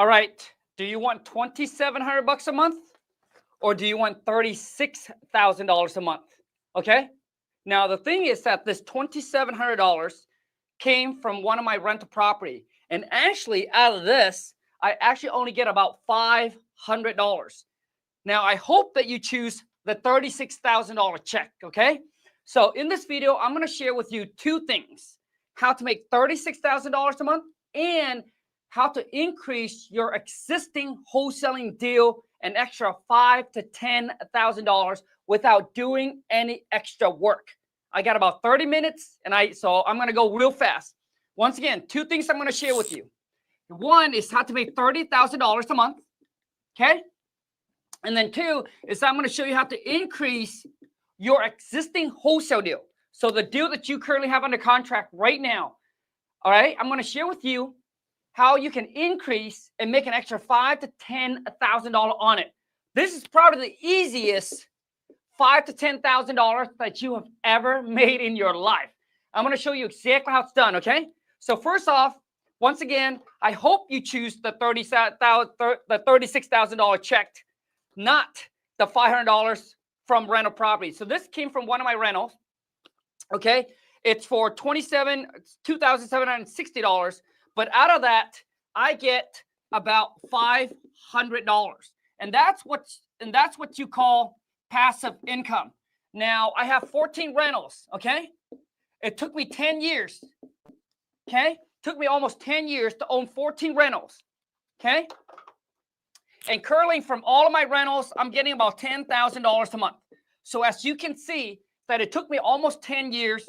All right. Do you want $2,700 a month, or do you want $36,000 a month? Okay. Now the thing is that this $2,700 came from one of my rental property, and actually out of this, I actually only get about $500. Now I hope that you choose the $36,000 check. Okay. So in this video, I'm going to share with you two things: how to make $36,000 a month, and how to increase your existing wholesaling deal an extra $5,000 to $10,000 without doing any extra work. I got about 30 minutes, so I'm going to go real fast. Once again, two things I'm going to share with you. One is how to make $30,000 a month, okay? And then two is I'm going to show you how to increase your existing wholesale deal. So the deal that you currently have under contract right now, all right? I'm going to share with you how you can increase and make an extra $5,000 to $10,000 on it. This is probably the easiest $5,000 to $10,000 that you have ever made in your life. I'm going to show you exactly how it's done, okay? So first off, once again, I hope you choose the $36,000 check, not the $500 from rental property. So this came from one of my rentals, okay? It's for $2,760. But out of that, I get about $500, and that's what you call passive income. Now I have 14 rentals. Okay, it took me 10 years. Okay, took me almost 10 years to own 14 rentals. Okay, and currently from all of my rentals, I'm getting about $10,000 a month. So as you can see, that it took me almost 10 years,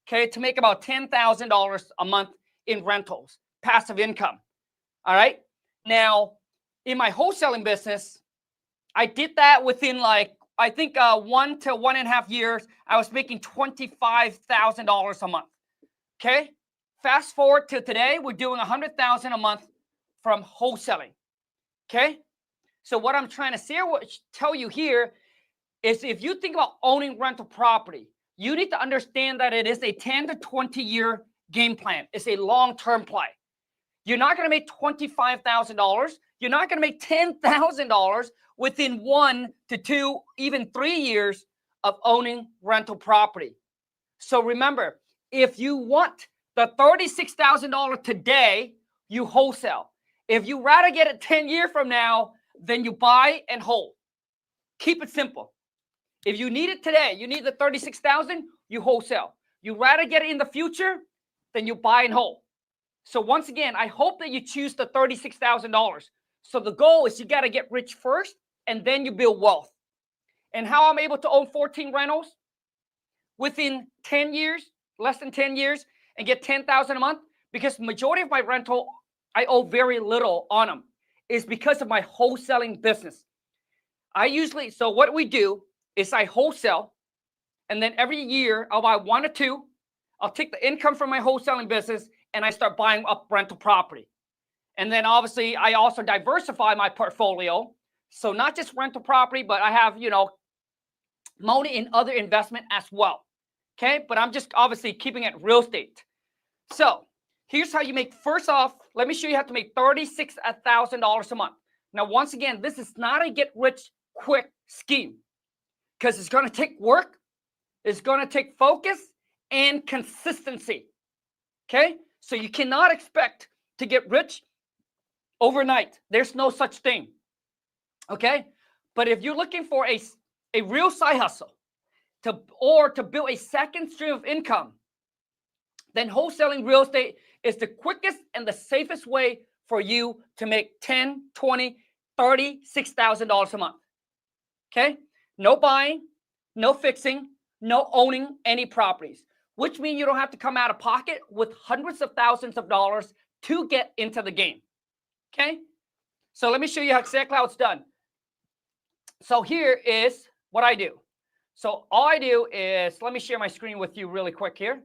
okay, to make about $10,000 a month in rentals. Passive income. All right. Now, in my wholesaling business, I did that within I think 1 to 1.5 years. I was making $25,000 a month. Okay. Fast forward to today, we're doing $100,000 a month from wholesaling. Okay. So what I'm trying to tell you here is, if you think about owning rental property, you need to understand that it is a 10 to 20 year game plan. It's a long-term play. You're not going to make $25,000. You're not going to make $10,000 within 1 to 2, even 3 years of owning rental property. So remember, if you want the $36,000 today, you wholesale. If you rather get it 10 years from now, then you buy and hold. Keep it simple. If you need it today, you need the $36,000, you wholesale. You rather get it in the future, then you buy and hold. So once again, I hope that you choose the $36,000. So the goal is you got to get rich first, and then you build wealth. And how I'm able to own 14 rentals within 10 years, less than 10 years, and get $10,000 a month, because the majority of my rental, I owe very little on them, is because of my wholesaling business. So what we do is I wholesale, and then every year I'll buy 1 or 2. I'll take the income from my wholesaling business and I start buying up rental property. And then obviously I also diversify my portfolio. So not just rental property, but I have, money in other investment as well. Okay, but I'm just obviously keeping it real estate. So here's how you make, first off, let me show you how to make $36,000 a month. Now, once again, this is not a get rich quick scheme, because it's going to take work. It's going to take focus and consistency. Okay, so you cannot expect to get rich overnight. There's no such thing. Okay, but if you're looking for a real side hustle to build a second stream of income, then wholesaling real estate is the quickest and the safest way for you to make $10,000, $20,000, $36,000 a month. Okay, no buying, no fixing, no owning any properties, which means you don't have to come out of pocket with hundreds of thousands of dollars to get into the game. Okay, so let me show you exactly how it's done. So here is what I do. So all I do is, let me share my screen with you really quick here.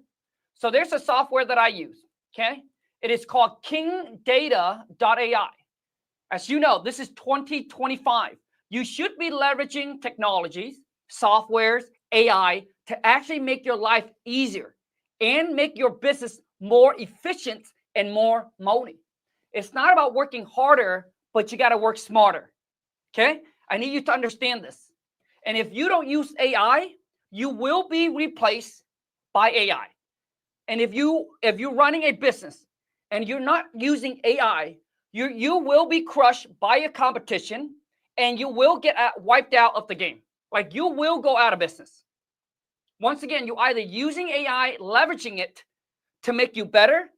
So there's a software that I use. Okay, it is called kingdata.ai. As you know, this is 2025. You should be leveraging technologies, softwares, AI to actually make your life easier and make your business more efficient and more money. It's not about working harder, but you got to work smarter. Okay? I need you to understand this. And if you don't use AI, you will be replaced by AI. And if you're running a business and you're not using AI, you will be crushed by a competition, and you will get wiped out of the game. Like, you will go out of business. Once again, you're either using AI, leveraging it to make you better,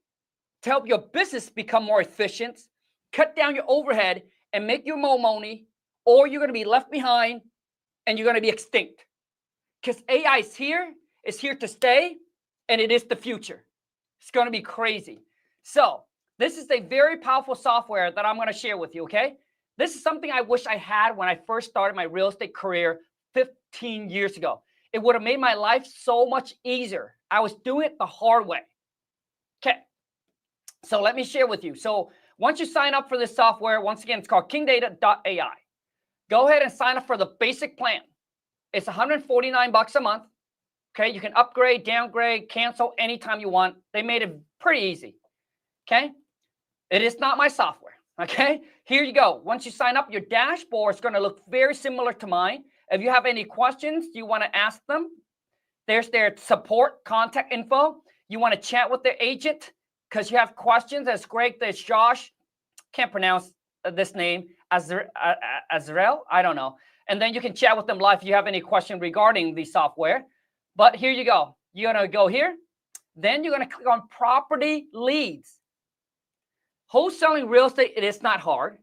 to help your business become more efficient, cut down your overhead, and make you more money, or you're going to be left behind and you're going to be extinct. Because AI is here, it's here to stay, and it is the future. It's going to be crazy. So this is a very powerful software that I'm going to share with you, okay? This is something I wish I had when I first started my real estate career 15 years ago. It would have made my life so much easier. I was doing it the hard way. Okay, so let me share with you. So once you sign up for this software, once again, it's called kingdata.ai. Go ahead and sign up for the basic plan. It's $149 a month. Okay, you can upgrade, downgrade, cancel anytime you want. They made it pretty easy. Okay, it is not my software. Okay, here you go. Once you sign up, your dashboard is going to look very similar to mine. If you have any questions, you want to ask them, there's their support contact info. You want to chat with their agent because you have questions. There's Greg, there's Josh. Can't pronounce this name. Azrael, I don't know. And then you can chat with them live if you have any question regarding the software. But here you go. You're going to go here. Then you're going to click on property leads. Wholesaling real estate, it is not hard.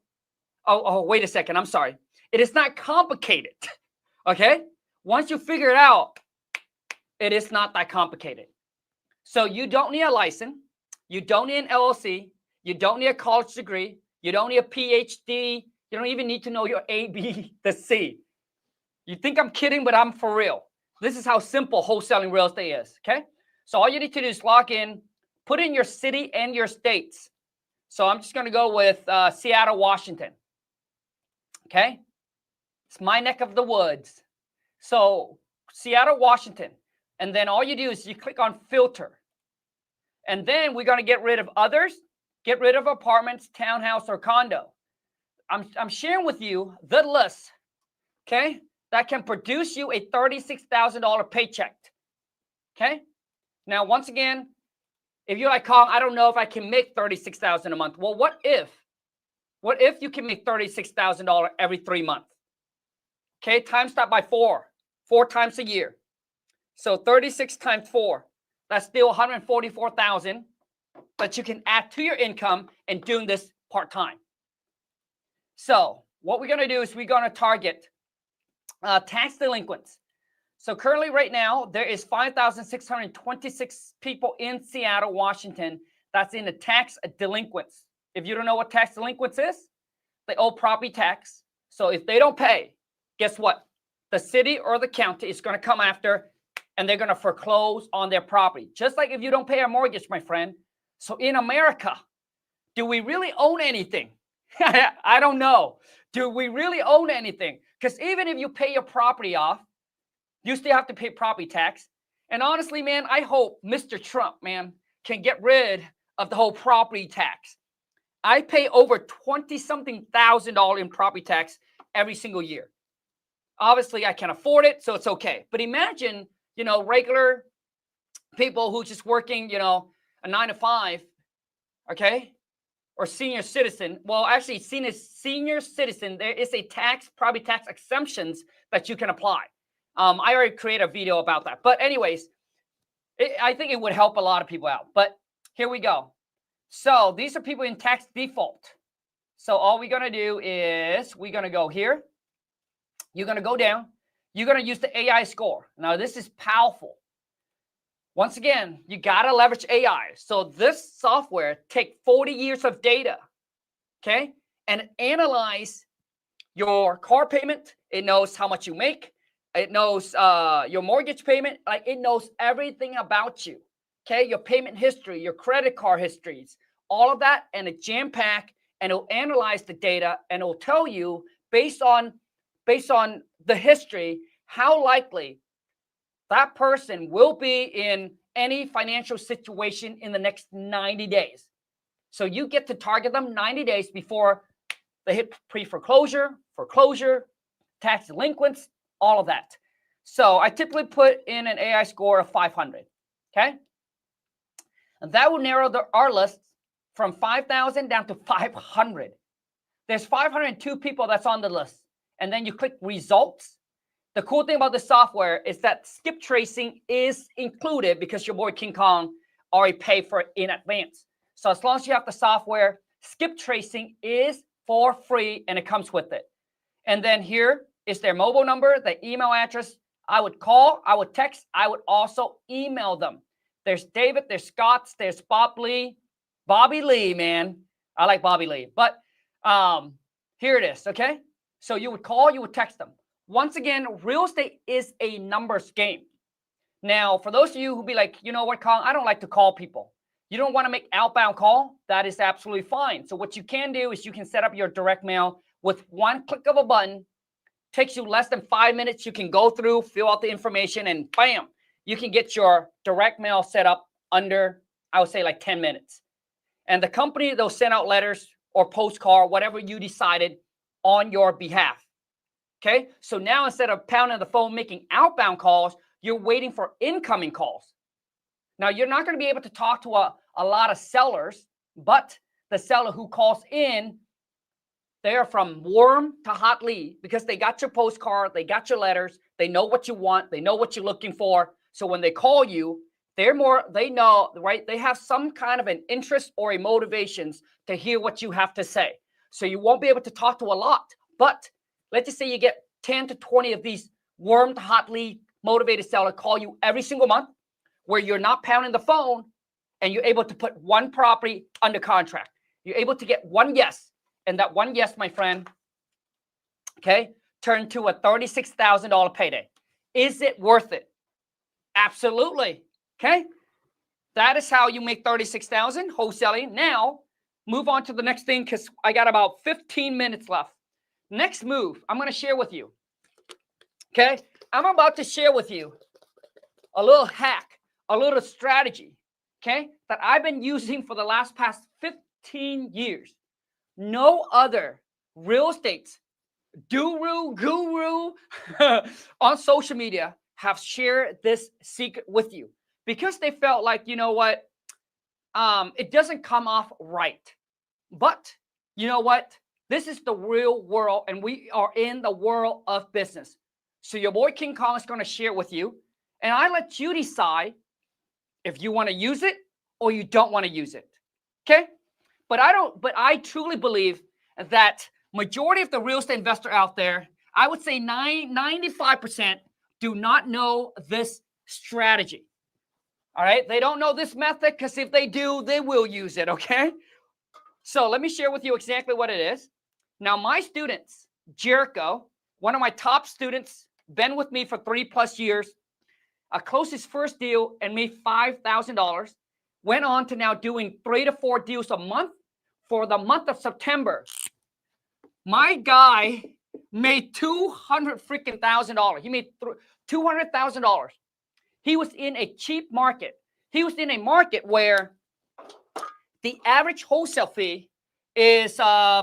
Oh, wait a second. I'm sorry. It is not complicated. Okay? Once you figure it out, it is not that complicated. So you don't need a license. You don't need an LLC. You don't need a college degree. You don't need a PhD. You don't even need to know your A, B, the C. You think I'm kidding, but I'm for real. This is how simple wholesaling real estate is, okay? So all you need to do is log in, put in your city and your states. So I'm just going to go with Seattle, Washington, okay? It's my neck of the woods. So Seattle, Washington. And then all you do is you click on filter. And then we're going to get rid of others, get rid of apartments, townhouse, or condo. I'm sharing with you the list, okay, that can produce you a $36,000 paycheck, okay? Now, once again, if you're like, Khang, I don't know if I can make $36,000 a month. Well, what if you can make $36,000 every 3 months? Okay, times that by four times a year. So 36 times 4, that's still $144,000 that you can add to your income and doing this part-time. So what we're going to do is we're going to target tax delinquents. So currently right now, there is 5,626 people in Seattle, Washington, that's in the tax delinquents. If you don't know what tax delinquents is, they owe property tax. So if they don't pay, guess what? The city or the county is going to come after, and they're going to foreclose on their property. Just like if you don't pay a mortgage, my friend. So in America, do we really own anything? I don't know. Do we really own anything? Because even if you pay your property off, you still have to pay property tax. And honestly, man, I hope Mr. Trump, man, can get rid of the whole property tax. I pay over $20-something thousand in property tax every single year. Obviously, I can afford it, so it's okay. But imagine, regular people who just working, a 9 to 5, okay? Or senior citizen. Well, actually, senior citizen, there is a property tax exemptions that you can apply. I already created a video about that. But anyways, I think it would help a lot of people out. But here we go. So these are people in tax default. So all we're going to do is we're going to go here. You're going to go down. You're going to use the AI score. Now, this is powerful. Once again, you got to leverage AI. So this software takes 40 years of data, okay, and analyze your car payment. It knows how much you make. It knows your mortgage payment. Like, it knows everything about you, okay, your payment history, your credit card histories, all of that, and it jam-pack, and it'll analyze the data, and it'll tell you based on the history how likely that person will be in any financial situation in the next 90 days. So you get to target them 90 days before they hit pre-foreclosure, foreclosure, tax delinquents, all of that. So I typically put in an AI score of 500, okay? And that will narrow our list from 5,000 down to 500. There's 502 people that's on the list. And then you click results. The cool thing about the software is that skip tracing is included because your boy King Khang already paid for it in advance. So as long as you have the software, skip tracing is for free and it comes with it. And then here is their mobile number, the email address. I would call, I would text, I would also email them. There's David, there's Scott, there's Bobby Lee, man. I like Bobby Lee. But here it is, okay? So you would call, you would text them. Once again, real estate is a numbers game. Now, for those of you who be like, you know what, Khang, I don't like to call people. You don't want to make outbound call? That is absolutely fine. So what you can do is you can set up your direct mail with one click of a button. Takes you less than 5 minutes. You can go through, fill out the information, and bam, you can get your direct mail set up under, I would say, like 10 minutes. And the company, they'll send out letters or postcard, whatever you decided on your behalf. Okay, so now instead of pounding the phone making outbound calls, you're waiting for incoming calls. Now, you're not going to be able to talk to a lot of sellers, but the seller who calls in, they are from warm to hot lead because they got your postcard, they got your letters, they know what you want, they know what you're looking for. So when they call you, they know, right? They have some kind of an interest or a motivations to hear what you have to say. So you won't be able to talk to a lot, but let's just say you get 10 to 20 of these warm to hot lead motivated seller call you every single month where you're not pounding the phone and you're able to put one property under contract. You're able to get one yes. And that one yes, my friend, okay, turned to a $36,000 payday. Is it worth it? Absolutely. Okay. That is how you make $36,000 wholesaling. Now, move on to the next thing because I got about 15 minutes left. Next move I'm going to share with you. Okay. I'm about to share with you a little hack, a little strategy, okay, that I've been using for the past 15 years. No other real estate guru on social media have shared this secret with you because they felt like, you know what, it doesn't come off right. But you know what? This is the real world and we are in the world of business. So your boy King Khang is going to share with you and I let you decide if you want to use it or you don't want to use it. Okay? But I truly believe that majority of the real estate investor out there, I would say 95% do not know this strategy. All right. They don't know this method because if they do, they will use it. Okay. So let me share with you exactly what it is. Now, my students, Jericho, one of my top students, been with me for 3+ years, closed his first deal and made $5,000. Went on to now doing 3 to 4 deals a month for the month of September. My guy made $200,000. He made $200,000. He was in a cheap market. He was in a market where the average wholesale fee is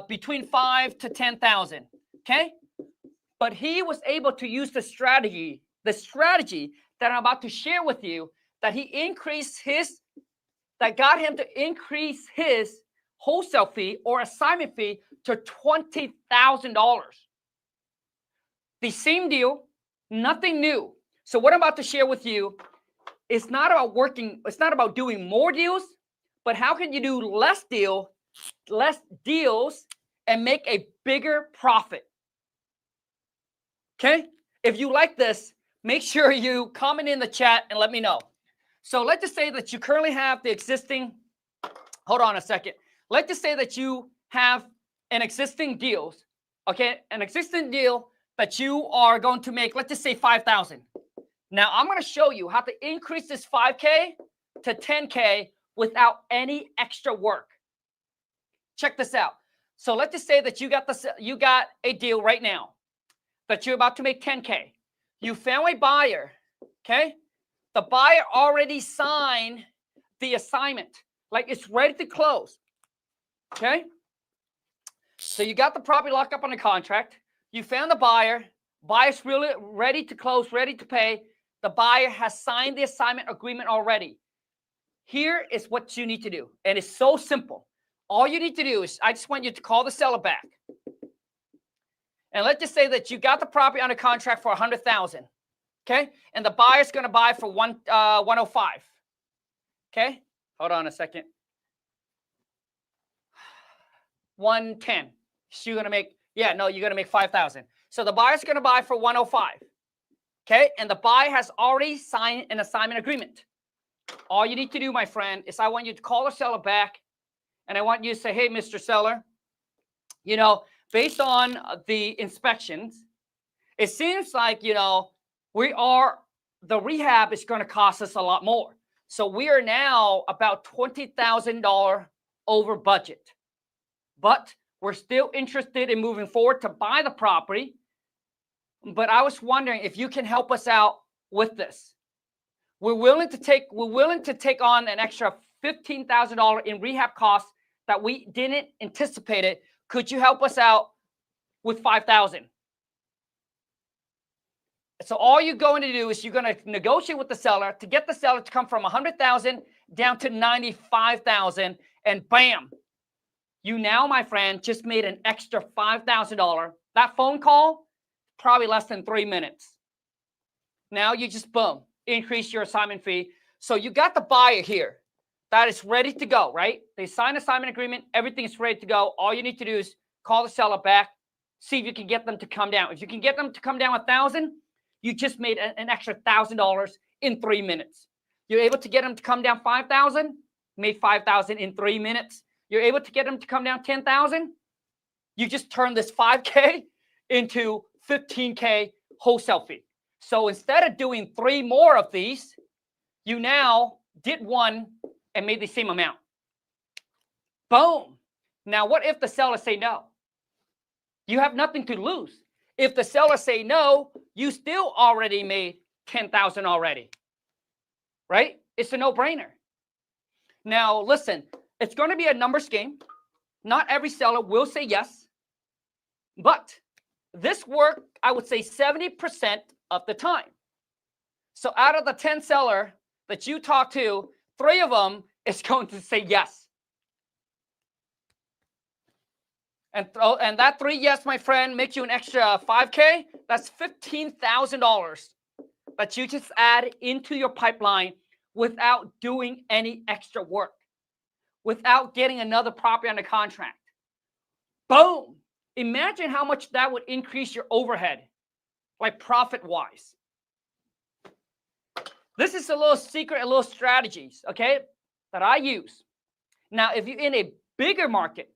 between $5,000 to $10,000. Okay, but he was able to use the strategy that I'm about to share with you. That got him to increase his wholesale fee or assignment fee to $20,000. The same deal, nothing new. So what I'm about to share with you is not about doing more deals, but how can you do less deals and make a bigger profit? Okay? If you like this, make sure you comment in the chat and let me know. So let's just say that you currently have the existing, hold on a second. Let's just say that you have an existing deal, okay? An existing deal that you are going to make, let's just say 5,000. Now I'm going to show you how to increase this 5K to 10K without any extra work. Check this out. So let's just say that you got a deal right now that you're about to make 10K. You found a buyer, okay? The buyer already signed the assignment, like it's ready to close. Okay? So you got the property locked up on the contract. You found the buyer. Buyer's really ready to close, ready to pay. The buyer has signed the assignment agreement already. Here is what you need to do. And it's so simple. All you need to do is, I just want you to call the seller back. And let's just say that you got the property under contract for $100,000. Okay? And the buyer's going to buy for 105. Okay? Hold on a second. 110. So you're going to make, you're going to make 5,000. So the buyer's going to buy for 105. Okay? And the buyer has already signed an assignment agreement. All you need to do, my friend, is I want you to call the seller back. And I want you to say, hey, Mr. Seller, you know, based on the inspections, it seems like, you know, the rehab is going to cost us a lot more. So we are now about $20,000 over budget. But we're still interested in moving forward to buy the property. But I was wondering if you can help us out with this. We're willing to take on an extra $15,000 in rehab costs that we didn't anticipate it. Could you help us out with $5,000? So all you're going to do is you're going to negotiate with the seller to get the seller to come from $100,000 down to $95,000, and bam, you now, my friend, just made an extra $5,000. That phone call, probably less than 3 minutes. Now you just, boom, increase your assignment fee. So you got the buyer here that is ready to go, right? They sign assignment agreement. Everything is ready to go. All you need to do is call the seller back, see if you can get them to come down. If you can get them to come down 1,000, you just made an extra $1,000 in 3 minutes. You're able to get them to come down 5,000, made 5,000 in 3 minutes. You're able to get them to come down 10,000. You just turn this 5K into 15K wholesale fee. So instead of doing 3 more of these, you now did 1 and made the same amount. Boom. Now, what if the seller say no? You have nothing to lose. If the seller say no, you still already made 10,000 already, right? It's a no-brainer. Now, listen, it's going to be a numbers game. Not every seller will say yes, but this work, I would say 70% of the time. So out of the 10 seller that you talk to, 3 of them is going to say yes. And that 3 yes, my friend, makes you an extra 5K. That's $15,000 that you just add into your pipeline without doing any extra work, without getting another property under contract. Boom. Imagine how much that would increase your overhead, like profit-wise. This is a little secret, a little strategies, okay, that I use. Now, if you're in a bigger market,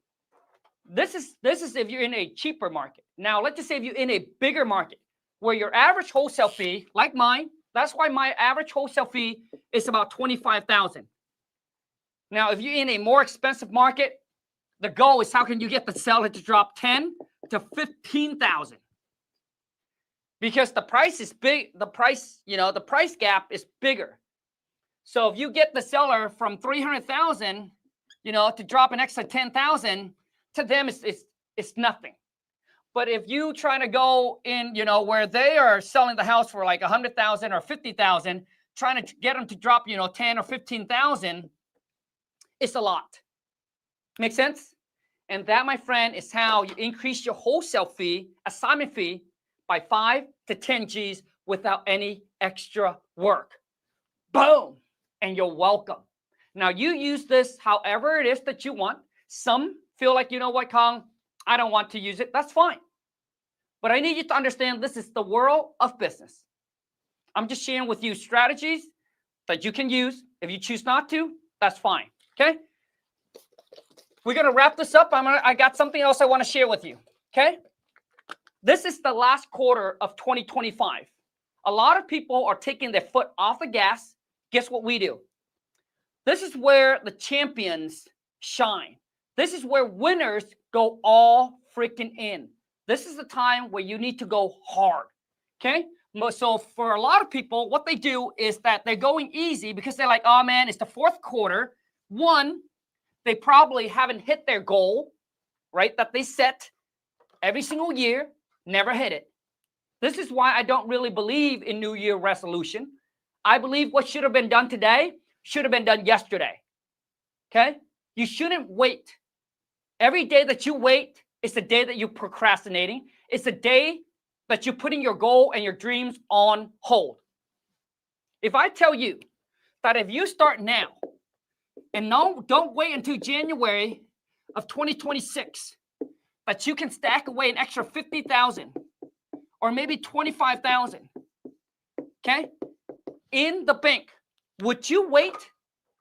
this is if you're in a cheaper market. Now, let's just say if you're in a bigger market where your average wholesale fee, like mine, that's why my average wholesale fee is about $25,000. Now, if you're in a more expensive market, the goal is how can you get the seller to drop 10 to 15,000? Because the price is big, the price gap is bigger. So if you get the seller from 300,000, to drop an extra 10,000, to them it's nothing. But if you try to go in, where they are selling the house for like 100,000 or 50,000, trying to get them to drop, 10 or 15,000, it's a lot. Make sense? And that, my friend, is how you increase your wholesale fee, assignment fee, by 5 to 10 G's without any extra work. Boom! And you're welcome. Now, you use this however it is that you want. Some feel like, you know what, Khang, I don't want to use it. That's fine. But I need you to understand this is the world of business. I'm just sharing with you strategies that you can use. If you choose not to, that's fine. Okay? We're going to wrap this up. I got something else I want to share with you. Okay? This is the last quarter of 2025. A lot of people are taking their foot off the gas. Guess what we do? This is where the champions shine. This is where winners go all freaking in. This is the time where you need to go hard. Okay? So for a lot of people, what they do is that they're going easy because they're like, oh man, it's the 4th quarter. 1, they probably haven't hit their goal, right, that they set every single year, never hit it. This is why I don't really believe in New Year resolution. I believe what should have been done today should have been done yesterday. Okay? You shouldn't wait. Every day that you wait is the day that you're procrastinating. It's the day that you're putting your goal and your dreams on hold. If I tell you that if you start now and don't wait until January of 2026, that you can stack away an extra 50,000 or maybe 25,000, okay, in the bank, would you wait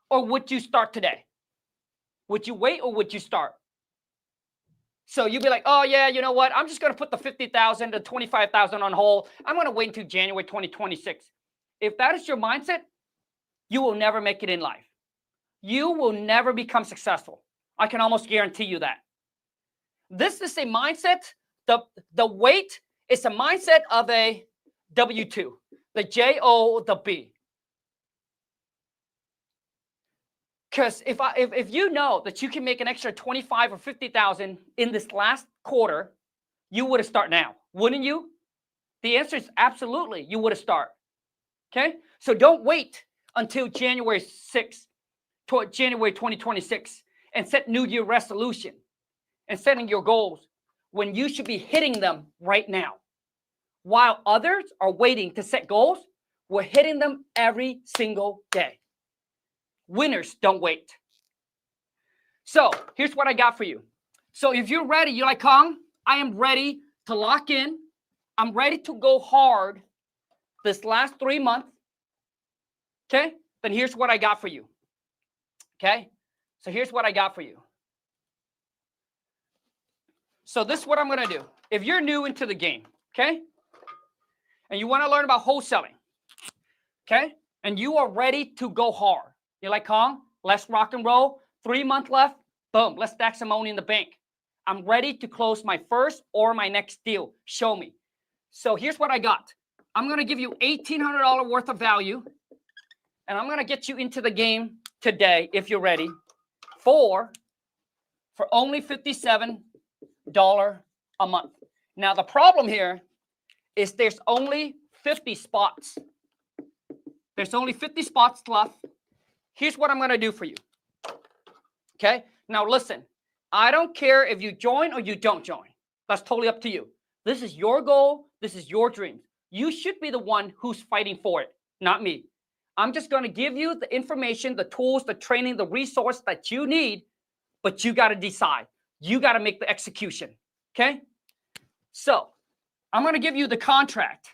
or would you start today? Would you wait or would you start? So you'd be like, oh yeah, you know what? I'm just going to put the 50,000 to 25,000 on hold. I'm going to wait until January 2026. If that is your mindset, you will never make it in life. You will never become successful. I can almost guarantee you that. This is a mindset. The wait is a mindset of a W2, the J-O, the B. Because if you know that you can make an extra 25 or 50,000 in this last quarter, you would have started now, wouldn't you? The answer is absolutely, you would have started. Okay, so don't wait until January 6th, January 2026, and set New Year resolution and setting your goals when you should be hitting them right now. While others are waiting to set goals, we're hitting them every single day. Winners don't wait. So here's what I got for you. So if you're ready, you're like, Khang, I am ready to lock in. I'm ready to go hard this last 3 months. Okay, then here's what I got for you. Okay, so here's what I got for you. So this is what I'm going to do. If you're new into the game, okay, and you want to learn about wholesaling, okay, and you are ready to go hard, you're like, Khang, let's rock and roll. 3 months left. Boom, let's stack some money in the bank. I'm ready to close my first or my next deal. Show me. So here's what I got. I'm going to give you $1,800 worth of value, and I'm going to get you into the game today, if you're ready, for only $57 a month. Now, the problem here is there's only 50 spots. There's only 50 spots left. Here's what I'm going to do for you. Okay? Now, listen. I don't care if you join or you don't join. That's totally up to you. This is your goal. This is your dream. You should be the one who's fighting for it, not me. I'm just going to give you the information, the tools, the training, the resource that you need, but you got to decide. You got to make the execution. Okay? So, I'm going to give you the contract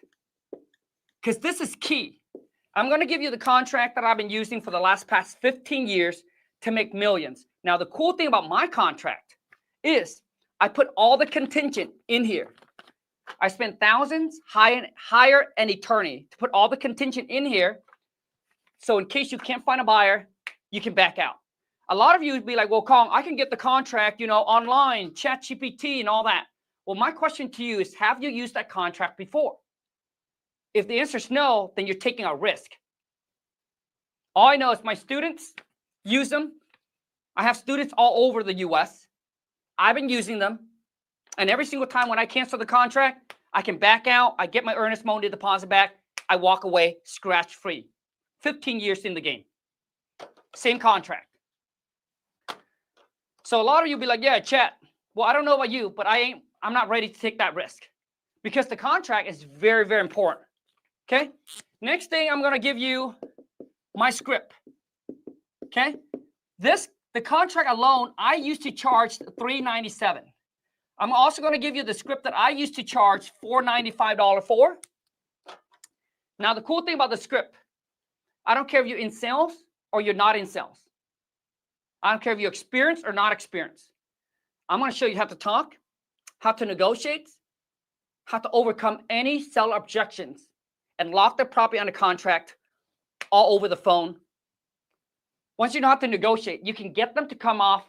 because this is key. I'm going to give you the contract that I've been using for the past 15 years to make millions. Now, the cool thing about my contract is I put all the contingent in here. I spent thousands, hire an attorney to put all the contingent in here. So in case you can't find a buyer, you can back out. A lot of you would be like, well, Khang, I can get the contract, online, ChatGPT and all that. Well, my question to you is, have you used that contract before? If the answer is no, then you're taking a risk. All I know is my students use them. I have students all over the US. I've been using them. And every single time when I cancel the contract, I can back out. I get my earnest money deposit back. I walk away scratch free. 15 years in the game. Same contract. So a lot of you be like, yeah, Chat. Well, I don't know about you, but I'm not ready to take that risk because the contract is very, very important. Okay. Next thing, I'm going to give you my script. Okay. The contract alone, I used to charge $397. I'm also going to give you the script that I used to charge $495 for. Now, the cool thing about the script, I don't care if you're in sales or you're not in sales. I don't care if you're experienced or not experienced. I'm going to show you how to talk, how to negotiate, how to overcome any seller objections and lock their property under contract all over the phone. Once you know how to negotiate, you can get them to come off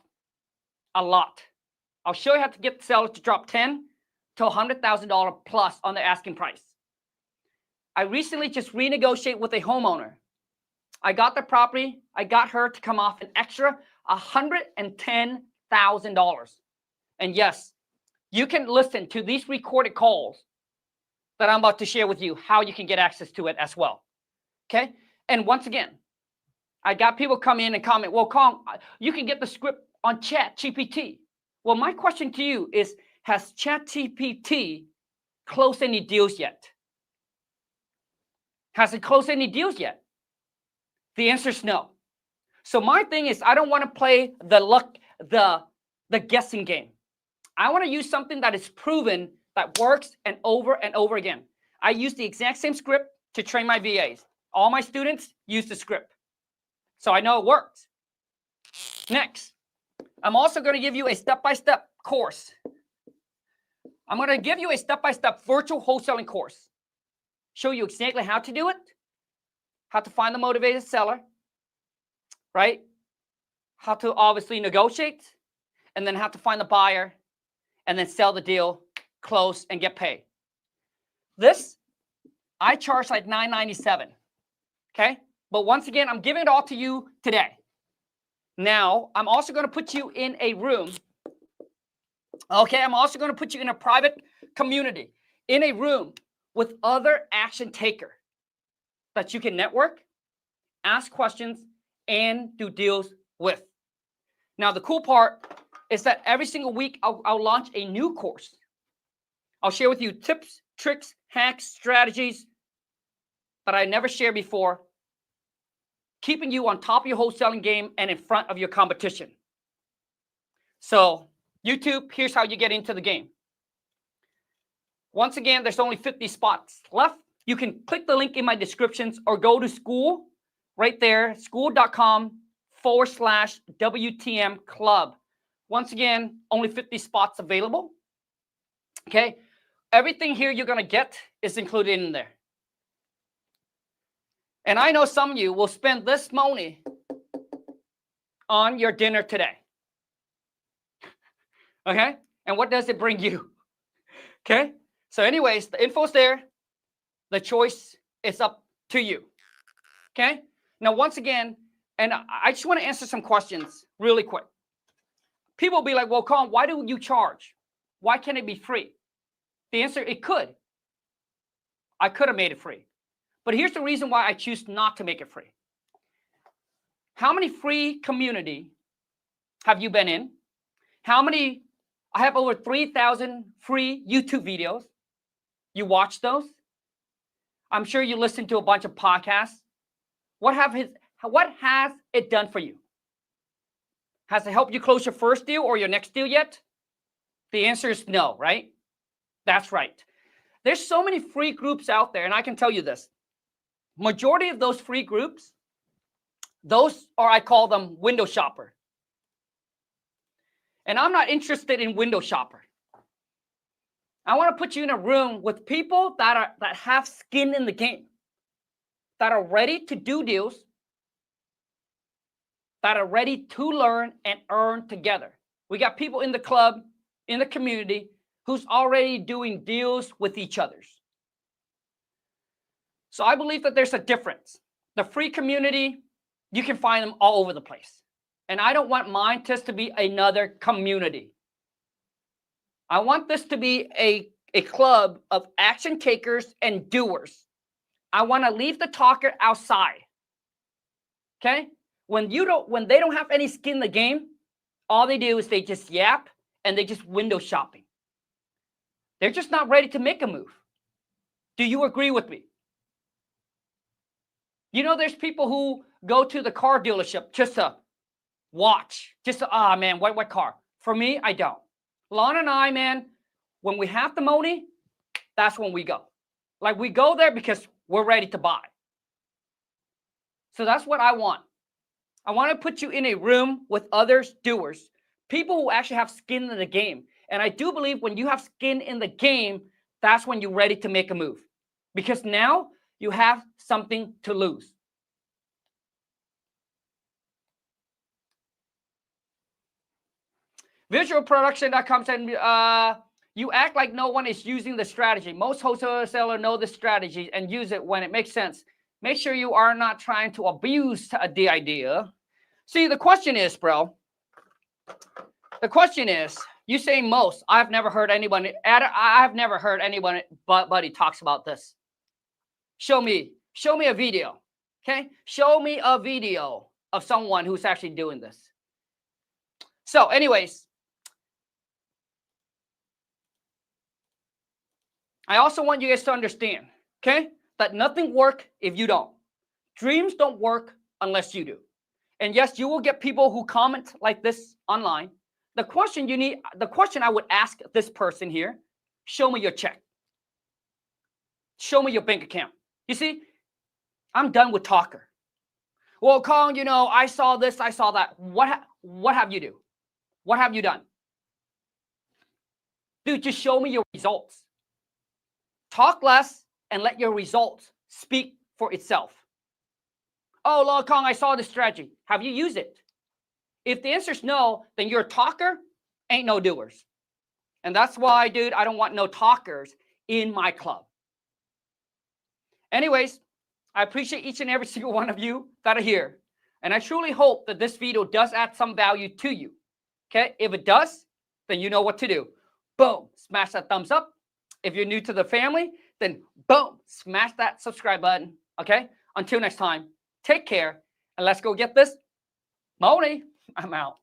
a lot. I'll show you how to get the seller to drop $10,000 to $100,000 plus on the asking price. I recently just renegotiated with a homeowner. I got the property. I got her to come off an extra $110,000. And yes, you can listen to these recorded calls that I'm about to share with you, how you can get access to it as well. Okay? And once again, I got people come in and comment, well, Khang, you can get the script on ChatGPT. Well, my question to you is, has ChatGPT closed any deals yet? Has it closed any deals yet? The answer is no. So my thing is, I don't want to play the guessing game. I want to use something that is proven, that works, and over again. I use the exact same script to train my VAs. All my students use the script. So I know it works. Next, I'm also going to give you a step-by-step course. I'm going to give you a step-by-step virtual wholesaling course. Show you exactly how to do it, how to find the motivated seller, right? How to obviously negotiate, and then how to find the buyer, and then sell the deal, close, and get paid. This, I charge like $9.97, okay? But once again, I'm giving it all to you today. Now, I'm also going to put you in a room. Okay, I'm also going to put you in a private community, in a room with other action taker that you can network, ask questions, and do deals with. Now, the cool part is that every single week, I'll launch a new course. I'll share with you tips, tricks, hacks, strategies that I never shared before, keeping you on top of your wholesaling game and in front of your competition. So, YouTube, here's how you get into the game. Once again, there's only 50 spots left. You can click the link in my descriptions or go to school right there, school.com/WTM club. Once again, only 50 spots available. Okay. Everything here you're going to get is included in there. And I know some of you will spend this money on your dinner today. Okay? And what does it bring you? Okay? So anyways, the info's there. The choice is up to you. Okay? Now, once again, and I just want to answer some questions really quick. People will be like, well, Khang, why do you charge? Why can't it be free? The answer, it could. I could have made it free. But here's the reason why I choose not to make it free. How many free community have you been in? How many? I have over 3,000 free YouTube videos. You watch those? I'm sure you listen to a bunch of podcasts. What has it done for you? Has it helped you close your first deal or your next deal yet? The answer is no, right? That's right. There's so many free groups out there, and I can tell you this. Majority of those free groups, those are, I call them window shopper. And I'm not interested in window shopper. I want to put you in a room with people that have skin in the game, that are ready to do deals, that are ready to learn and earn together. We got people in the club, in the community, who's already doing deals with each others. So I believe that there's a difference. The free community, you can find them all over the place. And I don't want mine just to be another community. I want this to be a club of action takers and doers. I want to leave the talker outside. Okay? When they don't have any skin in the game, all they do is they just yap and they just window shopping. They're just not ready to make a move. Do you agree with me? You know, there's people who go to the car dealership just to watch, just to, man, what car? For me, I don't. Lon and I, man, when we have the money, that's when we go. Like, we go there because we're ready to buy. So that's what I want. I want to put you in a room with others, doers, people who actually have skin in the game. And I do believe when you have skin in the game, that's when you're ready to make a move. Because now you have something to lose. Visualproduction.com said, you act like no one is using the strategy. Most wholesalers know the strategy and use it when it makes sense. Make sure you are not trying to abuse the idea. See, the question is, bro. The question is, you say most. I've never heard anyone. I've never heard anyone. Buddy talks about this. Show me a video. Okay, show me a video of someone who's actually doing this. So, anyways, I also want you guys to understand, okay, that nothing works if you don't. Dreams don't work unless you do. And yes, you will get people who comment like this online. The question I would ask this person here, show me your check. Show me your bank account. You see, I'm done with talker. Well, Khang, you know, I saw this, I saw that. What have you do? What have you done? Dude, just show me your results. Talk less and let your results speak for itself. Oh, Lord Khang, I saw this strategy. Have you used it? If the answer is no, then you're a talker, ain't no doers. And that's why, dude, I don't want no talkers in my club. Anyways, I appreciate each and every single one of you that are here. And I truly hope that this video does add some value to you. Okay, if it does, then you know what to do. Boom, smash that thumbs up. If you're new to the family, then boom, smash that subscribe button. Okay, until next time, take care, and let's go get this money. I'm out.